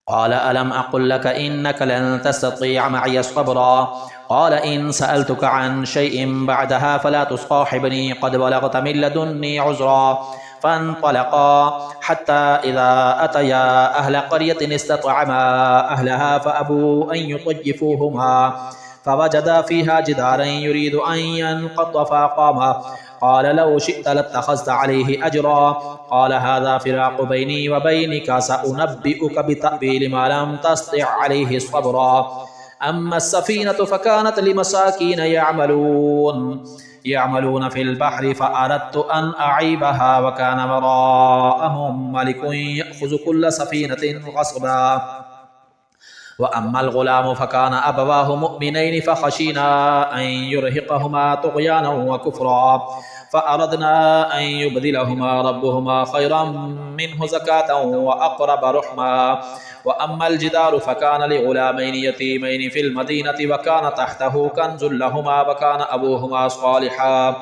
قال ألم أقل لك إنك لن تستطيع معي صبرا قال إن سألتك عن شيء بعدها فلا تصاحبني قد بلغت من لدني عذرا فانطلقا حتى إذا أتيا أهل قرية استطعما أهلها فأبوا أن يضيفوهما فوجدا فيها جدارا يريد أن ينقض فأقامه قال لو شئت لاتخذت عليه أجرا قال هذا فراق بيني وبينك سأنبئك بتأويل ما لم تستطع عليه صبرا أما السفينة فكانت لمساكين يعملون في البحر فأردت أن أعيبها وكان وراءهم ملك يأخذ كل سفينة غصبا وأما الغلام فكان أبواه مؤمنين فخشينا أن يرهقهما طغيانا وكفرا فأردنا أن يبدلهما ربهما خيرا منه زكاة وأقرب رحما وأما الجدار فكان لغلامين يتيمين في المدينة وكان تحته كنز لهما وكان أبوهما صالحا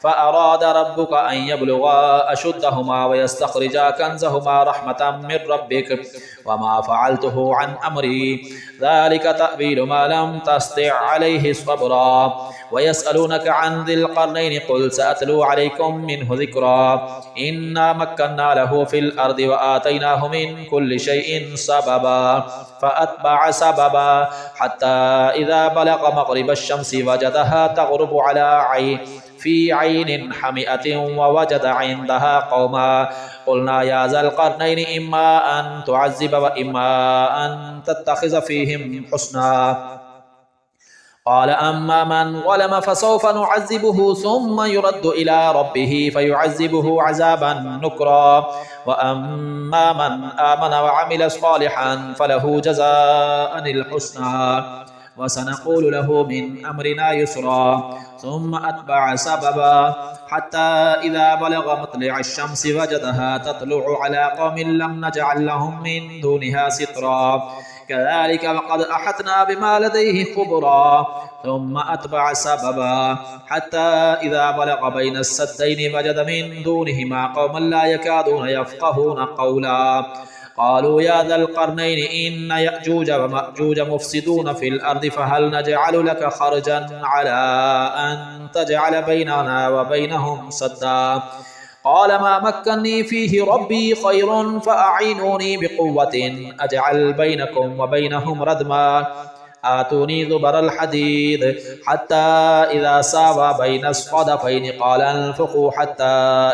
فأراد ربك أن يبلغا أشدهما ويستخرجا كنزهما رحمة من ربك وما فعلته عن أمري ذلك تأويل ما لم تستطع عليه صبرا ويسألونك عن ذي القرنين قل سأتلو عليكم منه ذكرا إنا مكنا له في الأرض وآتيناه من كل شيء سببا فأتبع سببا حتى إذا بلغ مغرب الشمس وجدها تغرب على في عين حمئة ووجد عندها قوما قلنا يا ذا القرنين إما أن تعذب وإما أن تتخذ فيهم حسنا قال أما من ظلم فسوف نعذبه ثم يرد إلى ربه فيعذبه عذابا نكرا وأما من آمن وعمل صالحا فله جزاء الحسنى وسنقول له من أمرنا يسرا ثم أتبع سببا حتى إذا بلغ مطلع الشمس وجدها تطلع على قوم لم نجعل لهم من دونها سترا كذلك وقد أحطنا بما لديه خبرا ثم أتبع سببا حتى إذا بلغ بين السدين وجد من دونهما قوما لا يكادون يفقهون قولا قالوا يا ذا القرنين إن يأجوج ومأجوج مفسدون في الأرض فهل نجعل لك خرجا على أن تجعل بيننا وبينهم سدا قال ما مكنني فيه ربي خير فأعينوني بقوة أجعل بينكم وبينهم ردما آتوني زبر الحديد حتى إذا ساوى بين الصدفين قال انفخوا حتى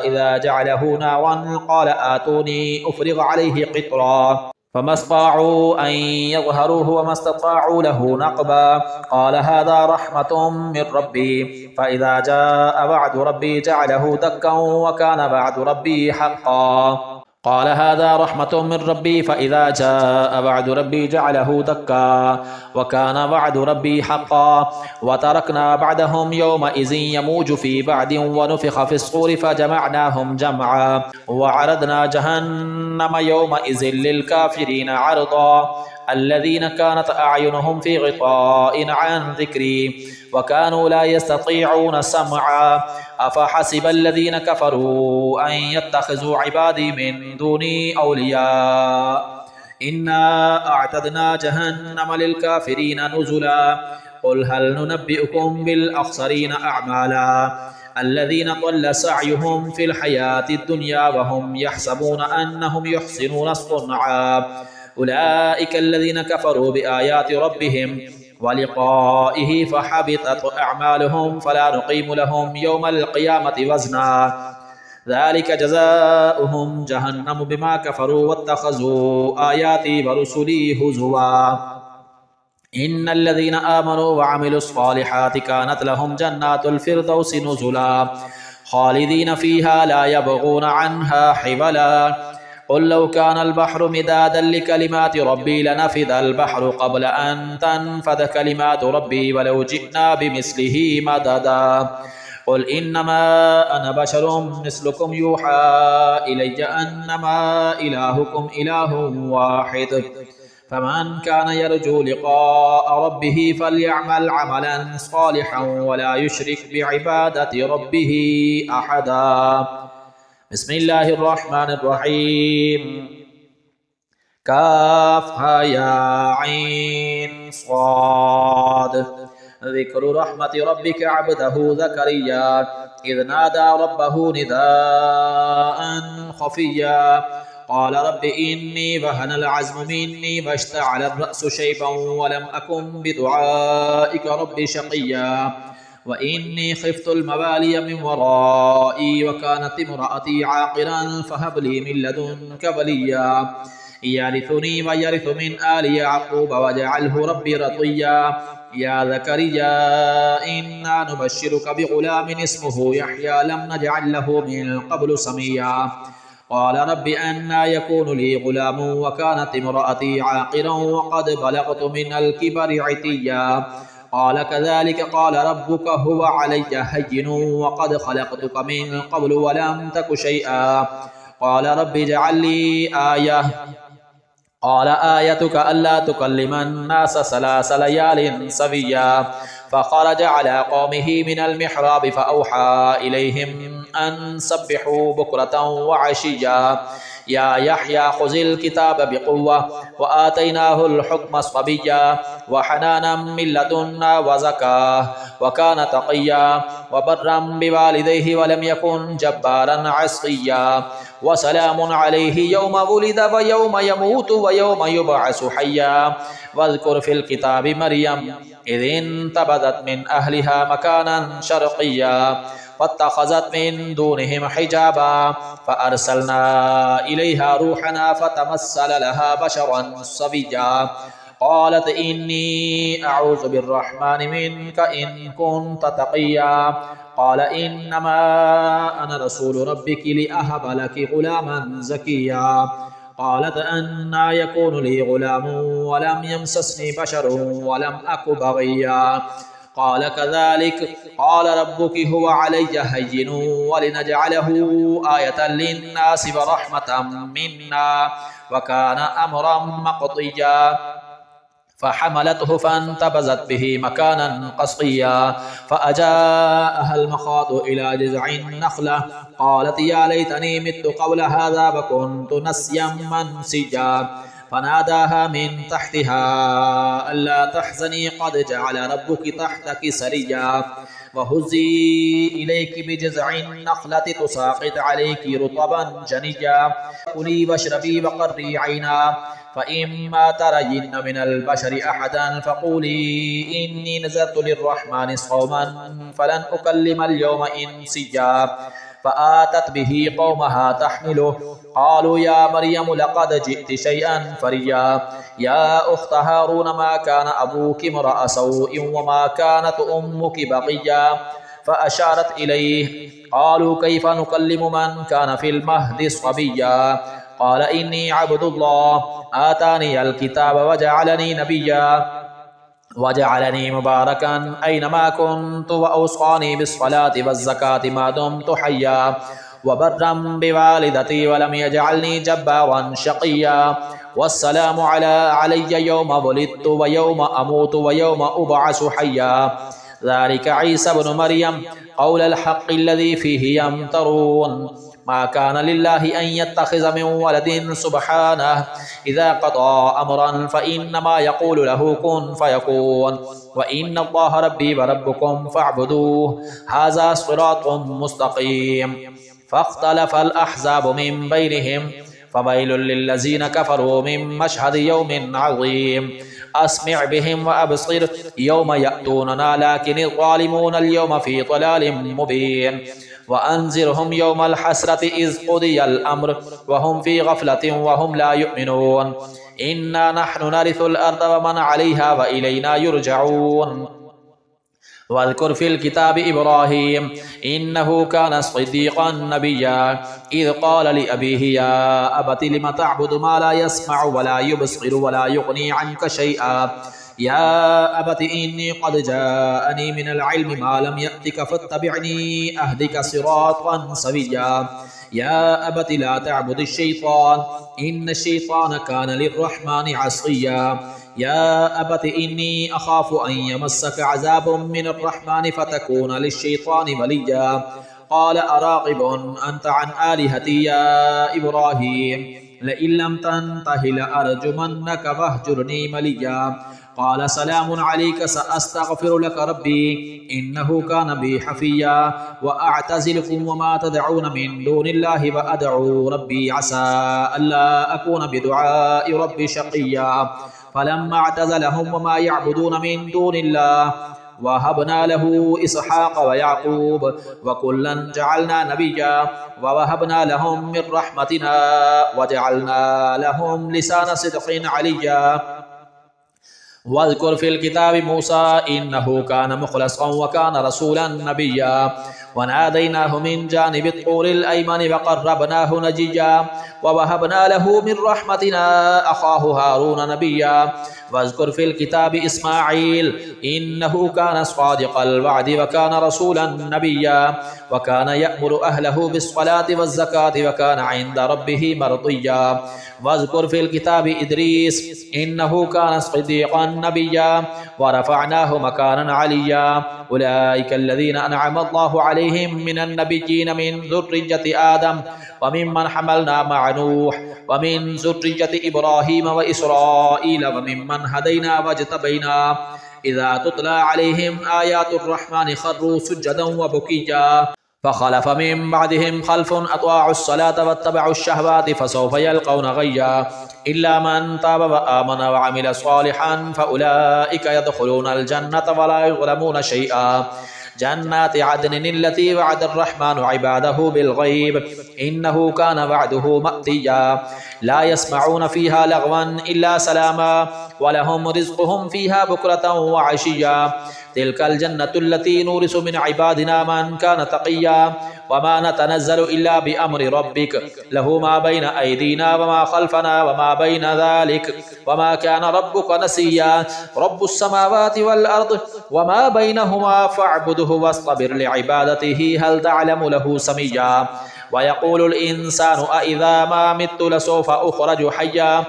إذا جعله نارا قال آتوني أفرغ عليه قطرا فما استطاعوا أن يظهروه وما استطاعوا له نقبا قال هذا رحمة من ربي فإذا جاء وعد ربي جعله دكا وكان وعد ربي حقا قال هذا رحمة من ربي فإذا جاء وعد ربي جعله دكا وكان وعد ربي حقا وتركنا بعدهم يومئذ يموج في بعد ونفخ في الصور فجمعناهم جمعا وعرضنا جهنم يومئذ للكافرين عرضا الذين كانت أعينهم في غطاء عن ذكري وكانوا لا يستطيعون سمعا أفحسب الذين كفروا أن يتخذوا عبادي من دوني أولياء إنا أعتدنا جهنم للكافرين نزلا قل هل ننبئكم بالأخسرين أعمالا الذين ضل سعيهم في الحياة الدنيا وهم يحسبون أنهم يحسنون صنعا أولئك الذين كفروا بآيات ربهم ولقائه فحبطت أعمالهم فلا نقيم لهم يوم القيامة وزنا ذلك جزاؤهم جهنم بما كفروا واتخذوا آياتي ورسلي هزوا إن الذين آمنوا وعملوا الصالحات كانت لهم جنات الفردوس نزلا خالدين فيها لا يبغون عنها حولا قل لو كان البحر مدادا لكلمات ربي لنفذ البحر قبل أن تنفذ كلمات ربي ولو جئنا بمثله مددا قل إنما أنا بشر مثلكم يوحى إلي أنما إلهكم إله واحد فمن كان يرجو لقاء ربه فليعمل عملا صالحا ولا يشرك بعبادة ربه أحدا بسم الله الرحمن الرحيم كافها يا عين صاد. ذكر رحمة ربك عبده زكريا إذ نادى ربه نداء خفيا قال رب إني وهن العزم مني واشتعل الرأس شيبا ولم أكن بدعائك رب شقيا وإني خفت الموالي من ورائي وكانت امرأتي عاقرا فهب لي من لدنك وليا يرثني ويرث من آل يعقوب واجعله ربي رضيا يا زكريا إنا نبشرك بغلام اسمه يحيى لم نجعل له من قبل سميا قال رب أنى يكون لي غلام وكانت امرأتي عاقرا وقد بلغت من الكبر عتيا قال كذلك قال ربك هو علي هين وقد خلقتك من قبل ولم تك شيئا قال رب اجعل لي آية قال آيتك ألا تكلم الناس 3 ليال سويا فخرج على قومه من المحراب فأوحى إليهم أن سبحوا بكرة وعشيا يا يحيى خذ الكتاب بقوة وآتيناه الحكم صبيا وحنانا من لدنا وزكاة وكان تقيا وبرا بوالديه ولم يكن جبارا عصيا وسلام عليه يوم ولد ويوم يموت ويوم يبعث حيا واذكر في الكتاب مريم إذ انتبذت من أهلها مكانا شرقيا فاتخذت من دونهم حجابا فأرسلنا إليها روحنا فتمثل لها بشرا سويا قالت إني أعوذ بالرحمن منك إن كنت تقيا قال إنما أنا رسول ربك لأهب لك غلاما زكيا قالت أنى يكون لي غلام ولم يمسسني بشر ولم أك بغيا قال كذلك قال ربك هو علي هين ولنجعله آية للناس ورحمة منا وكان أمرا مقضيا فحملته فانتبذت به مكانا قصيا فأجاءها المخاض إلى جذع النخلة قالت يا ليتني مت قبل هذا وكنت نسيا منسيا فناداها من تحتها ألا تحزني قد جعل ربك تحتك سريا وهزي إليك بجذع النخلة تساقط عليك رطبا جنيا كلي واشربي وقري عينا فإما ترين من البشر أحدا فقولي إني نذرت للرحمن صوما فلن أكلم اليوم إنسيا فآتت به قومها تحمله قالوا يا مريم لقد جئت شيئا فريا يا أخت هارون ما كان أبوك امرأ سوء وما كانت أمك بغيا فأشارت إليه قالوا كيف نكلم من كان في المهد صبيا قال إني عبد الله آتاني الكتاب وجعلني نبيا وجعلني مباركا أينما كنت وأوصاني بالصلاة والزكاة ما دمت حيا وبرا بوالدتي ولم يجعلني جبارا شقيا والسلام علي يوم ولدت ويوم أموت ويوم أبعث حيا ذلك عيسى بن مريم قول الحق الذي فيه يمترون ما كان لله أن يتخذ من ولد سبحانه إذا قضى أمرا فإنما يقول له كن فيكون وإن الله ربي وربكم فاعبدوه هذا صراط مستقيم فاختلف الأحزاب من بينهم فويل للذين كفروا من مشهد يوم عظيم أسمع بهم وأبصر يوم يأتوننا لكن الظالمون اليوم في ضلال مبين وأنذرهم يوم الحسرة إذ قضي الأمر وهم في غفلة وهم لا يؤمنون إنا نحن نرث الأرض ومن عليها وإلينا يرجعون واذكر في الكتاب إبراهيم إنه كان صديقا نبيا إذ قال لأبيه يا أبت لم تعبد ما لا يسمع ولا يبصر ولا يغني عنك شيئا يا أبت إني قد جاءني من العلم ما لم يأتك فاتبعني أهدك صراطا سويا يا أبت لا تعبد الشيطان إن الشيطان كان للرحمن عصيا يا أبت إني أخاف أن يمسك عذاب من الرحمن فتكون للشيطان وليا قال أراغب أنت عن آلهتي يا إبراهيم لئن لم تنته لأرجمنك واهجرني مليا قال سلام عليك سأستغفر لك ربي إنه كان بي حفيا وأعتزلكم وما تدعون من دون الله وأدعو ربي عسى ألا أكون بدعاء ربي شقيا فلما اعتزلهم وما يعبدون من دون الله وهبنا له إسحاق ويعقوب وكلا جعلنا نبيا ووهبنا لهم من رحمتنا وجعلنا لهم لسان صدق عليا واذكر في الكتاب موسى إنه كان مخلصا وكان رسولا نبيا وناديناه من جانب الطور الأيمن وقربناه نجيا ووهبنا له من رحمتنا أخاه هارون نبيا واذكر في الكتاب إسماعيل إنه كان صادق الوعد وكان رسولا نبيا وكان يأمر أهله بالصلاة والزكاة وكان عند ربه مرضيا واذكر في الكتاب إدريس إنه كان صديقا نبيا ورفعناه مكانا عليا أولئك الذين أنعم الله عليهم من النبيين من ذرية آدم وممن حملنا مع نوح ومن ذرية إبراهيم وإسرائيل وممن هدينا واجتبينا إذا تتلى عليهم آيات الرحمن خروا سجدا وبكيا فخلف من بعدهم خلف أطاعوا الصلاة واتبعوا الشهوات فسوف يلقون غيا إلا من تاب وآمن وعمل صالحا فأولئك يدخلون الجنة ولا يظلمون شيئا جنات عدن التي وعد الرحمن عباده بالغيب إنه كان وعده مأتيا لا يسمعون فيها لغوا إلا سلاما ولهم رزقهم فيها بكرة وعشيا تلك الجنة التي نورث من عبادنا من كان تقيا وما نتنزل إلا بأمر ربك له ما بين أيدينا وما خلفنا وما بين ذلك وما كان ربك نسيا رب السماوات والأرض وما بينهما فاعبده واصطبر لعبادته هل تعلم له سميا ويقول الإنسان أإذا ما مت لسوف أخرج حيا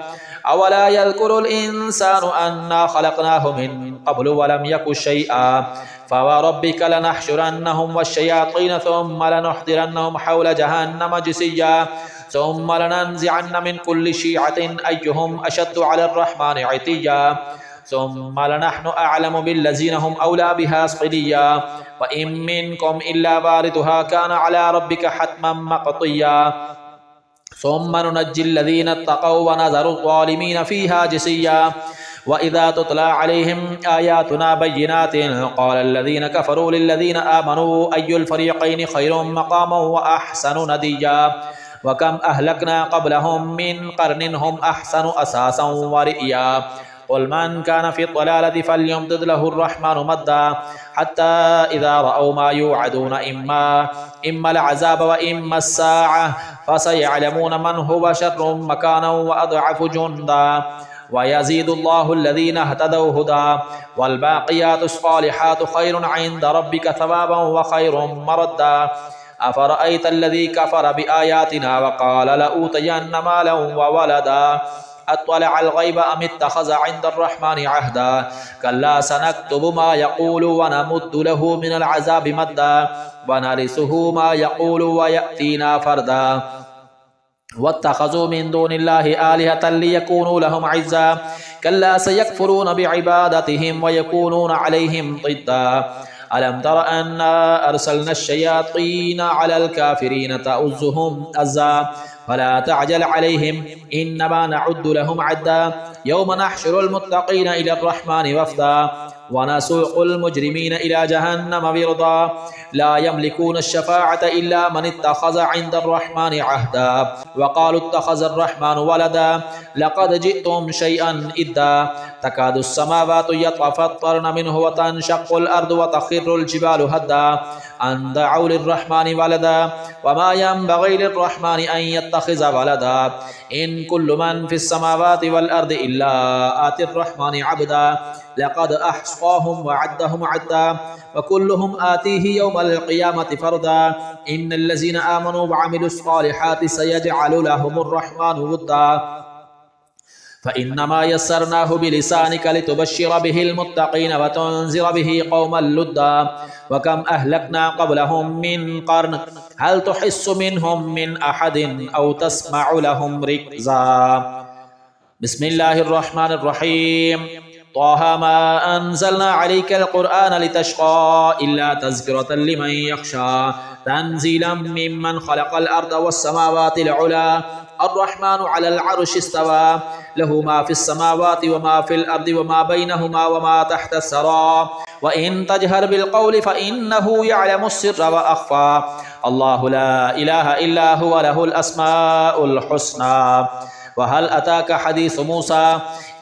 أولا يذكر الإنسان أنا خلقناه من قبل ولم يك شيئا فوربك لنحشرنهم والشياطين ثم لنحضرنهم حول جهنم جثيا ثم لننزعن من كل شيعة أيهم أشد على الرحمن عتيا ثم لنحن أعلم بالذين هم أولى بها صليا وإن منكم إلا واردها كان على ربك حتما مقضيا ثم ننجي الذين اتقوا ونذر الظالمين فيها جثيا وإذا تتلى عليهم آياتنا بينات قال الذين كفروا للذين آمنوا أي الفريقين خير مقاما وأحسن نديا وكم أهلكنا قبلهم من قرن هم أحسن أساسا ورئيا قل من كان في الضلالة فليمدد له الرحمن مدا حتى إذا رأوا ما يوعدون إما العذاب وإما الساعة فسيعلمون من هو شر مكانا وأضعف جندا ويزيد الله الذين اهتدوا هدى والباقيات الصالحات خير عند ربك ثوابا وخير مردا أفرأيت الذي كفر بآياتنا وقال لأوتين مالا وولدا أطلع الغيب أم اتخذ عند الرحمن عهدا كلا سنكتب ما يقول ونمد له من العذاب مدا ونرثه ما يقول ويأتينا فردا واتخذوا من دون الله آلهة ليكونوا لهم عزا كلا سيكفرون بعبادتهم ويكونون عليهم ضدا ألم تر أنا أرسلنا الشياطين على الكافرين تؤزهم أزا فلا تعجل عليهم إنما نعد لهم عدا يوم نحشر المتقين إلى الرحمن وفدا ونسوق المجرمين إلى جهنم وردا لا يملكون الشفاعة إلا من اتخذ عند الرحمن عهدا وقالوا اتخذ الرحمن ولدا لقد جئتم شيئا إدا تكاد السماوات يتفطرن منه وتنشق الأرض وتخر الجبال هدا أن دعوا للرحمن ولدا وما ينبغي للرحمن أن يتخذ ولدا إن كل من في السماوات والأرض إلا آتي الرحمن عبدا لقد أحصاهم وعدهم عدا وكلهم آتيه يوم القيامة فردا إن الذين آمنوا وعملوا الصالحات سيجعل لهم الرحمن ودا फ़इन्नमा यस्सरनाहु बिलिसानिका लितुबश्शिर बिहिल मुत्तक़ीन व तुनज़िर बिही क़ौमन लुद्दा व कम अहलकना क़ब्लहुम मिन क़र्न हल तुहिस्सु मिनहुम मिन अहदिन औ तस्मअु लहुम रिक्ज़ा। बिस्मिल्लाहिर्रहमानिर्रहीम। तहा मा अंज़लना अलैकल क़ुरआन लितश्क़ा इल्ला तज़किरतन लिमन यख़शा तंज़ीलन मिम्मन ख़लक़ल अर्ज़ वस्समावातिल उला अर्रहमानु अलल अर्शि इस्तवा लहु मा फ़िस समावाति व मा फ़िल अर्ज़ि व मा बैनहुमा व मा तहतस सरा व इन तजहर बिल क़ौलि फ़इन्नहु यअलमुस सिर्र व अख़फ़ा अल्लाहु ला इलाहा इल्ला हुवा लहुल अस्माउल हुस्ना। वहल अताका हदीस मूसा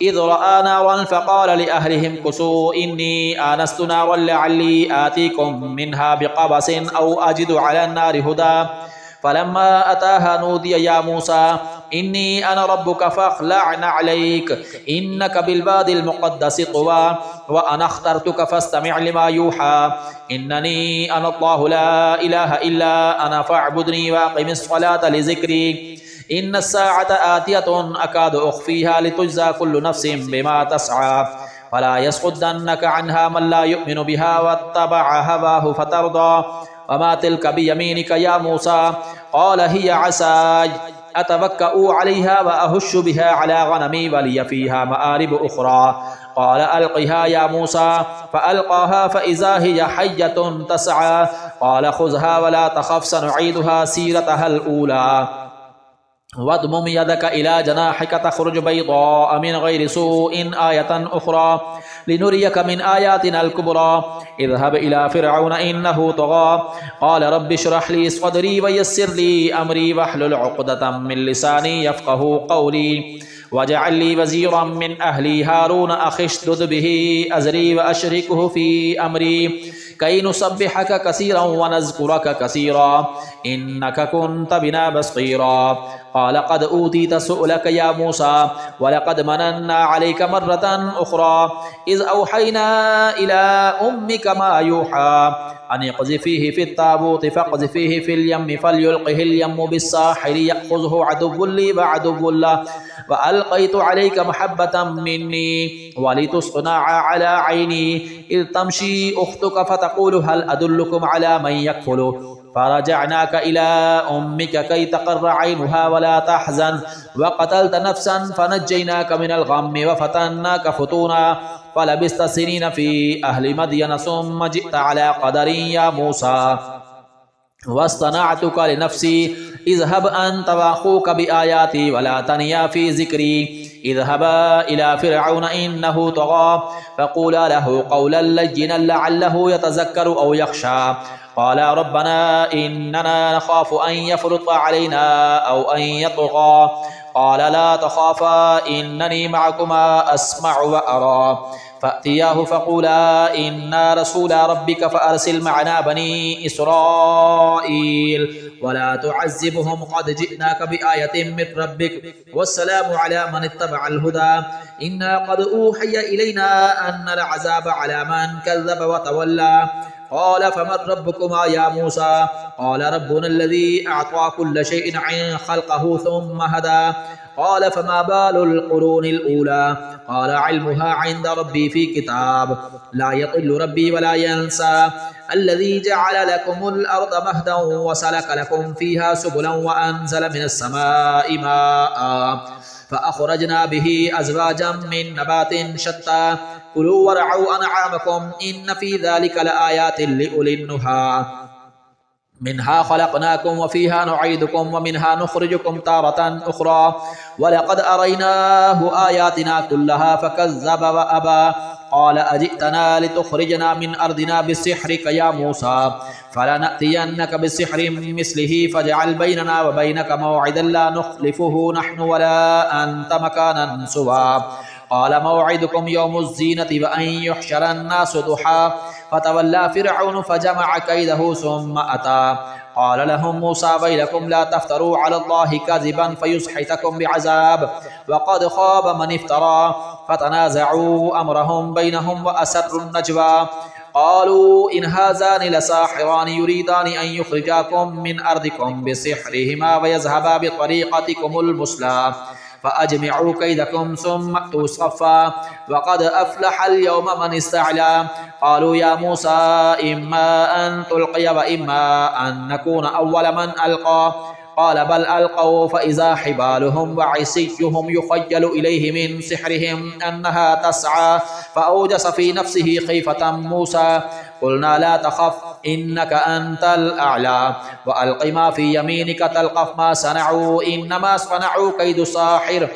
इज़ रआ नारन फ़क़ाल लिअहलिहिम कुसू इन्नी आनस्तु नारन लअल्ली आतीकुम मिन्हा बिक़बसिन औ अजिदु अलन नारि हुदा फलम्मा अताहा नूदिया या मूसा इन्नी अना रब्बुका फ़ख़्लअ नअलैक इन्नका बिलवादिल मुक़द्दसि तुवा व अना अख़्तरतुका फ़स्तमिअ लिमा यूहा इन्ननी अना अल्लाहु ला इलाहा इल्ला अना फ़अब्दुनी व अक़िमिस फ़लाता लिज़िक्री इन्न अस्साअत आतियतुन अकादु उख़फ़ीहा लितुज्ज़ा कुल्लु नफ़्सिन बिमा तस्आ फला यसुद्दन्नका अन्हा मन ला युमिनु बिहा वत्तबअ हवाहु फ़तरदा वमा तिल्का बियमीनिका या मूसा क़ाल हिय असाय अतवक्कउ अलैहा व अहुश्शु बिहा अला गनमी व लिय फ़ीहा मआरिब उख़रा क़ाल अल्क़िहा या मूसा फ़अल्क़ाहा फ़इज़ा हिय हय्यतुन तस्आ क़ाल ख़ुज़हा व ला तख़फ़ सनुईदुहा सीरतहल ऊला वद्मुम यदका इला जनाहिका तख़रुज बैज़ाअ मिन गैरि सूइन आयतन उख़रा लिनुरियका मिन आयातिनल कुबरा इज़हब इला फ़िरऔन इन्नहु तग़ा क़ाल रब्बि इश्रह ली सद्री व यस्सिर ली अमरी वहलुल उक़दतम मिन लिसानी यफ़क़हू क़ौली वजअल ली वज़ीरन मिन अहली हारून अख़ी उश्दुद बिही अज़री व अशरिकहु फ़ी अमरी कई नुसब्बिहका कसीरन व नज़कुरका कसीरा इन्नका कुन्त बिना बसीरा क़ाल क़द ऊतीत सुअलक या मूसा व लक़द मनन्ना अलैका मर्रतन उख़रा इज़ औहैना इला उम्मिका मा यूहा अन इक़ज़िफ़ीहि फ़ित्ताबूति फ़क़ज़िफ़ीहि फ़िल यम्मि फ़लयुल्क़िहिल यम्मु बिस्साहिलि यअख़ुज़ुहु अदुव्वुन ली व अदुव्वुन लहु व अलक़ैतु अलैका महब्बतम मिन्नी व लितुस्नअ अला ऐनी इज़ तमशी उख़्तुका फ़तक़ूलु हल अदुल्लुकुम अला मन यकफ़ुलुहु फ़रजअनाका इला उम्मिका कई तक़र्र ऐनुहा व ला तहज़न व क़तलत नफ़्सन फ़नज्जयनाका मिनल ग़म्मि व फ़तन्नाका फ़ुतूना फ़लबिस्त सिनीन फ़ी अहलि मदयन सुम्म जि'त अला क़दरिन या मूसा वस्तनअतुका लिनफ़्सी इज़हब अन्त व अख़ूका बिआयाती व ला तनिया फ़ी ज़िक्री इज़हबा इला फ़िरऔन इन्नहु तग़ा फ़क़ूला लहु क़ौलन लय्यिनन लअल्लहु यतज़क्करु औ यख़शा क़ाल रब्बना इन्नना नख़ाफ़ु अन यफ़्रुत अलैना औ अन यतग़ा क़ाल ला तख़ाफ़ा इन्ननी मअकुमा अस्मअु व अरा फ़अतियाहु फ़क़ूला इन्ना रसूला रब्बिका फ़अरसिल मअना बनी इस्राईल वला तुअज़्ज़िबहुम क़द जि'नाका बिआयतिन मिन रब्बिक वस्सलामु अला मन इत्तबअल हुदा इन्ना क़द ऊहिय इलैना अन्नल अज़ाब अला मन कज़्ज़ब व तवल्ला क़ाल फमन रब्बुकुमा या मूसा क़ाल रब्बुना अल्लज़ी अअता कुल्ल शैइन ख़ल्क़हु थुम्मा हदा क़ाल फमा बालुल क़ुरूनिल ऊला क़ाल इल्मुहा इन्द रब्बी फ़ी किताब ला यज़िल्लु रब्बी व ला यंसा अल्लज़ी जअल लकुमुल अर्ज़ महदन व सलक लकुम फ़ीहा सुबुलन व अनज़ल मिनस समाइ माअन फ़अख़रजना बिही अज़वाजन मिन नबातिन शत्ता कुलू वरअू अनआमकुम इन्न फ़ी ज़ालिका लआयातिन लिउलिन नुहा मिन्हा ख़लक़नाकुम व फ़ीहा नुईदुकुम व मिन्हा नुख़रिजुकुम तारतन उख़रा व लक़द अरयनाहु आयातिना कुल्लहा फ़कज़्ज़ब व अबा क़ाल अजि'तना लितुख़रिजना मिन अर्दिना बिस्सिह्रिक या मूसा फ़लनअतियन्नका बिस्सिह्रिन मिस्लिही फ़जअल बैनना व बैनका मौ'iदन ला नुख़्लिफ़ुहु नहनु वला अंत मकानन सुवा क़ाल मौ'iदुकुम यौमुज़ ज़ीनति व अन युहशरन नासु दुहा फ़तवल्ला फ़िरऔन फ़जमअ कैदहु सुम्मा अता क़ाल लहुम मूसा वैलकुम ला तफ़्तरू अलल्लाहि कज़िबन फ़युस्हितकुम बिअज़ाब व क़द ख़ाब मन इफ़्तरा फ़तनाज़अू अम्रहुम बैनहुम व असर्रुन नजवा क़ालू इन हाज़ानि लसाहिरानि युरीदानि अन युख़रिजाकुम मिन अर्दिकुम बिसिह्रिहिमा व यज़हबा बितरीक़तिकुमुल मुस्ला فأجمعوا كيدكم ثم أتوا صفا وقد أفلح اليوم من استعلى. قالوا يا موسى إما أن تلقي وإما أن نكون أول من ألقى. قال بل ألقوا فإذا حبالهم وعصيهم يخيل إليه من سحرهم أنها تسعى فأوجس في نفسه خيفة موسى. قلنا لا تخف إنك أنت الأعلى وألق ما في يمينك تلقف ما صنعوا إنما صنعوا كيد ساحر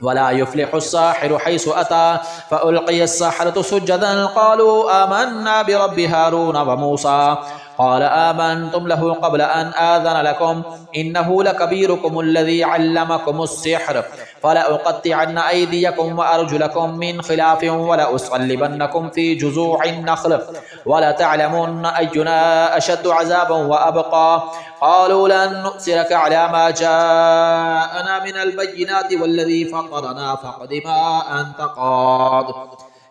ولا يفلح الساحر حيث أتى. فألقي السحرة سجدا قالوا آمنا برب هارون وموسى. قال آمنتم له قبل أن آذن لكم إنه لكبيركم الذي علمكم السحر فلأقطعن أيديكم وأرجلكم من خلاف ولأصلبنكم في جذوع النخل ولتعلمن أينا أشد عذابا وأبقى. قالوا لن نؤثرك على ما جاءنا من البينات والذي فطرنا فاقض ما أنت قاض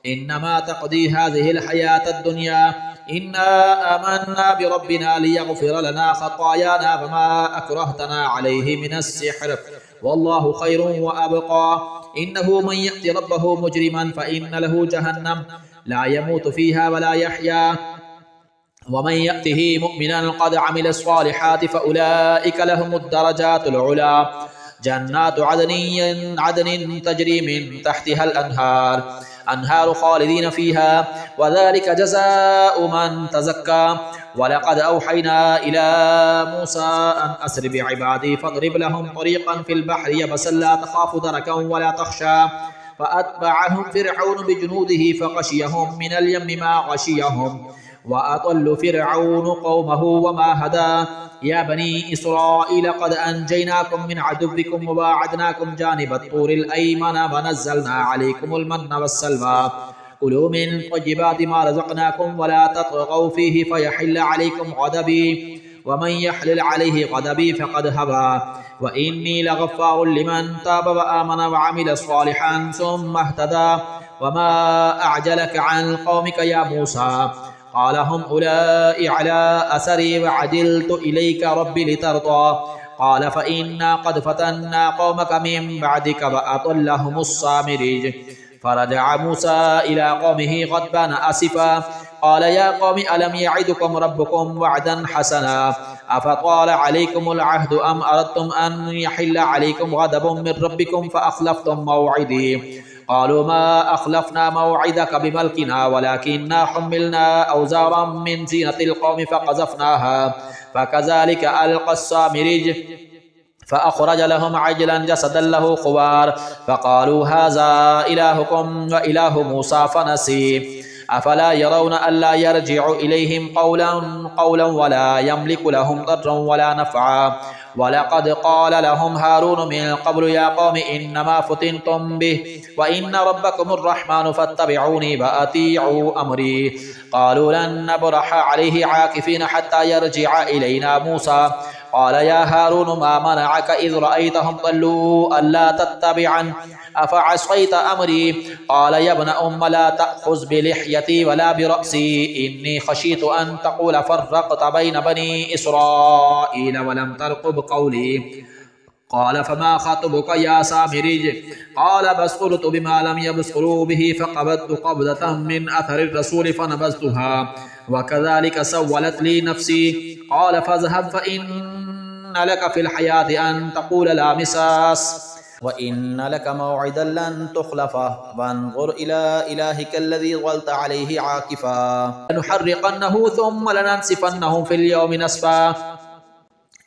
إنما تقضي هذه الحياة الدنيا إنا آمنا بربنا ليغفر لنا خطايانا وما أكرهتنا عليه من السحر والله خير وأبقى. إنه من يأتي ربه مجرما فإن له جهنم لا يموت فيها ولا يحيا ومن يأته مؤمنا قد عمل الصالحات فأولئك لهم الدرجات العلى جنات عدن تجري من تحتها الأنهار أنهار خالدين فيها وذلك جزاء من تزكى. ولقد أوحينا إلى موسى أن أسر بعبادي فاضرب لهم طريقا في البحر يبسا لا تخاف دركا ولا تخشى. فأتبعهم فرعون بجنوده فغشيهم من اليم ما غشيهم وأضل فرعون قومه وما هدى. يا بني إسرائيل قد أنجيناكم من عدوكم وواعدناكم جانب الطور الأيمن ونزلنا عليكم المن والسلوى. كلوا من طيبات ما رزقناكم ولا تطغوا فيه فيحل عليكم غضبي ومن يحلل عليه غضبي فقد هوى. وإني لغفار لمن تاب وآمن وعمل صالحا ثم اهتدى. وما أعجلك عن قومك يا موسى؟ قال هم أولئك على أثري وعجلت إليك ربي لترضى. قال فإنا قد فتنا قومك من بعدك وأضلهم السامري. فرجع موسى إلى قومه غضبان أسفا قال يا قوم ألم يعدكم ربكم وعدا حسنا أفطال عليكم العهد أم أردتم أن يحل عليكم غضب من ربكم فأخلفتم موعدي. قالوا ما أخلفنا موعدك بملكنا ولكننا حملنا أوزارا من زينة القوم فقذفناها فكذلك ألقى السامري فأخرج لهم عجلا جسدا له خوار فقالوا هذا إلهكم وإله موسى فنسي. أفلا يرون ألا يرجع إليهم قولا ولا يملك لهم ضرا ولا نفعا. ولقد قال لهم هارون من قبل يا قوم إنما فتنتم به وإن ربكم الرحمن فاتبعوني وأطيعوا أمري. قالوا لن نبرح عليه عاكفين حتى يرجع إلينا موسى. قال يا هارون ما منعك إذ رأيتهم ضلوا ألا تتبعن أفعصيت أمري. قال يا ابن أم لا تأخذ بلحيتي ولا برأسي إني خشيت أن تقول فرقت بين بني إسرائيل ولم ترقب قولي. قال فما خطبك يا سامري؟ قال بصرت بما لم يبصروا به فقبضت قبضة من أثر الرسول فنبذتها وكذلك سولت لي نفسي. قال فاذهب فإن لك في الحياة أن تقول لا مساس وإن لك موعدا لن تخلفه وانظر إلى إلهك الذي ظلت عليه عاكفا لنحرقنه ثم لننسفنه في اليوم نسفا.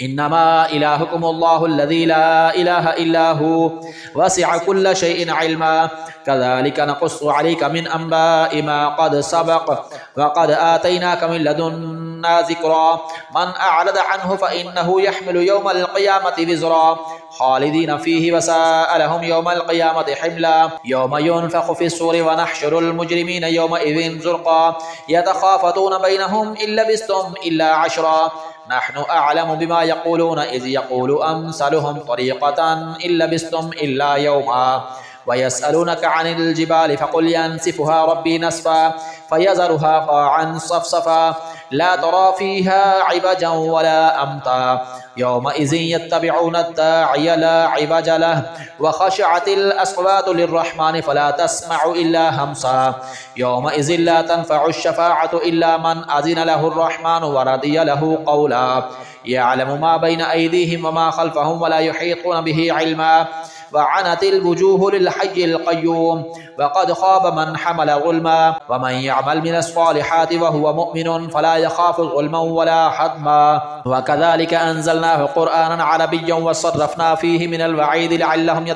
إنما إلهكم الله الذي لا إله إلا هو وسع كل شيء علما كذلك نقص عليك من أنباء ما قد سبق وقد آتيناك من لدنا ذكرا. من أعرض عنه فإنه يحمل يوم القيامة وزرا خالدين فيه وساء لهم يوم القيامة حملا. يوم ينفخ في الصور ونحشر المجرمين يومئذ زرقا يتخافتون بينهم إن لبثتم إلا عشرا نحن أعلم بما يقولون إذ يقول أمثلهم طريقة إن لبثتم إلا يوما. ويسألونك عن الجبال فقل ينسفها ربي نسفا فيذرها قاعا صفصفا لا ترى فيها عوجا ولا أمتا يومئذ يتبعون الداعي لا عوج له وخشعت الأصوات للرحمن فلا تسمع إلا همسا يومئذ لا تنفع الشفاعة إلا من أذن له الرحمن ورضي له قولا يعلم ما بين أيديهم وما خلفهم ولا يحيطون به علما وعنت الوجوه للحي القيوم وقد خاب من حمل ظلما ومن يعمل من الصالحات وهو مؤمن فلا يخاف ظلما ولا حظما وكذلك أنزلناه قرآنا عربيا وصرفنا فيه من الوعيد لعلهم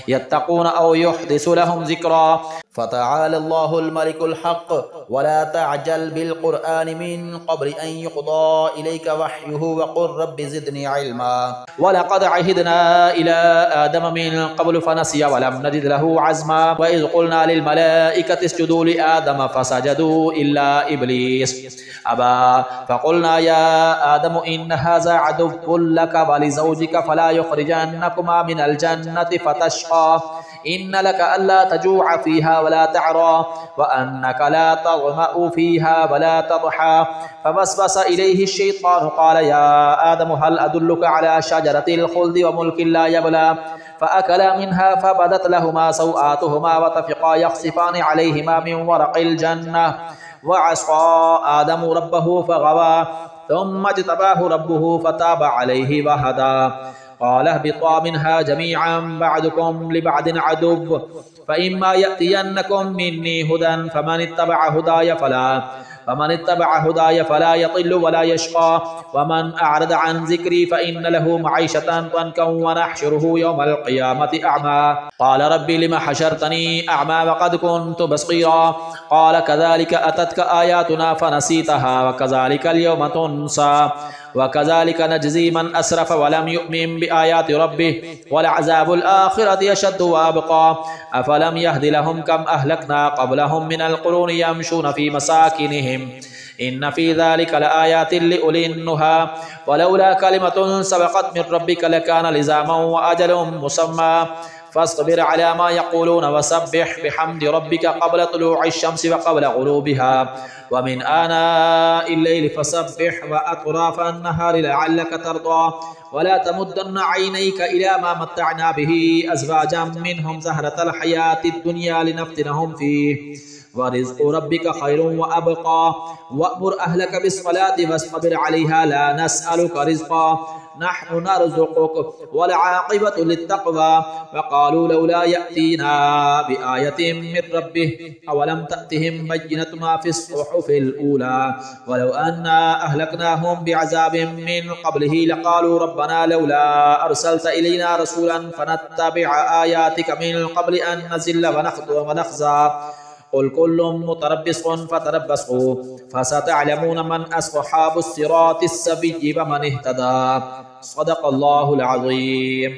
يتقون أو يحدث لهم ذكرا فتعالى الله الملك الحق ولا تعجل بالقرآن من قبل أن يقضى إليك وحيه وقل رب زدني علما ولقد عهدنا إلى آدم من قبل فنسي ولم نجد له عزما وإذ قلنا للملائكة اسجدوا لآدم فسجدوا إلا إبليس أبى فقلنا يا آدم إن هذا عدو لك ولزوجك فلا يخرجنكما من الجنة فتشقى إن لك ألا تجوع فيها ولا تعرى وأنك لا تظمأ فيها ولا تضحى فوسوس إليه الشيطان قال يا آدم هل أدلك على شجرة الخلد وملك لا يبلى فأكلا منها فبدت لهما سوآتهما وطفقا يخصفان عليهما من ورق الجنة وعصى آدم ربه فغوى ثم اجتباه ربه فتاب عليه وهدى قال اهبطا منها جميعا بعضكم لبعض عدو فإما يأتينكم مني هدى فمن اتبع هداي فلا يضل ولا يشقى ومن أعرض عن ذكري فإن له معيشة ضنكا ونحشره يوم القيامة أعمى قال ربي لم حشرتني أعمى وقد كنت بصيرا قال كذلك أتتك آياتنا فنسيتها وكذلك اليوم تنسى وكذلك نجزي من أسرف ولم يؤمن بآيات ربه ولعذاب الآخرة أشد وأبقى أفلم يهد لهم كم أهلكنا قبلهم من القرون يمشون في مساكنهم إن في ذلك لآيات لأولي النهى ولولا كلمة سبقت من ربك لكان لزاما وأجل مسمى فاصبر على ما يقولون وسبح بحمد ربك قبل طلوع الشمس وقبل غروبها ومن آناء الليل فسبح وأطراف النهار لعلك ترضى ولا تمدن عينيك إلى ما متعنا به أزواجا منهم زهرة الحياة الدنيا لنفتنهم فيه ورزق ربك خير وأبقى وأمر أهلك بالصلاة واصطبر عليها لا نسألك رزقا نحن نرزقك والعاقبة للتقوى وقالوا لولا يأتينا بآية من ربه أولم تأتهم بينة ما في الصحف الأولى ولو أنا أهلكناهم بعذاب من قبله لقالوا ربنا لولا أرسلت إلينا رسولا فنتبع آياتك من قبل أن نزل ونخزى قل كل متربص فتربصوا فستعلمون من أصحاب الصراط السوي ومن اهتدى صدق الله العظيم.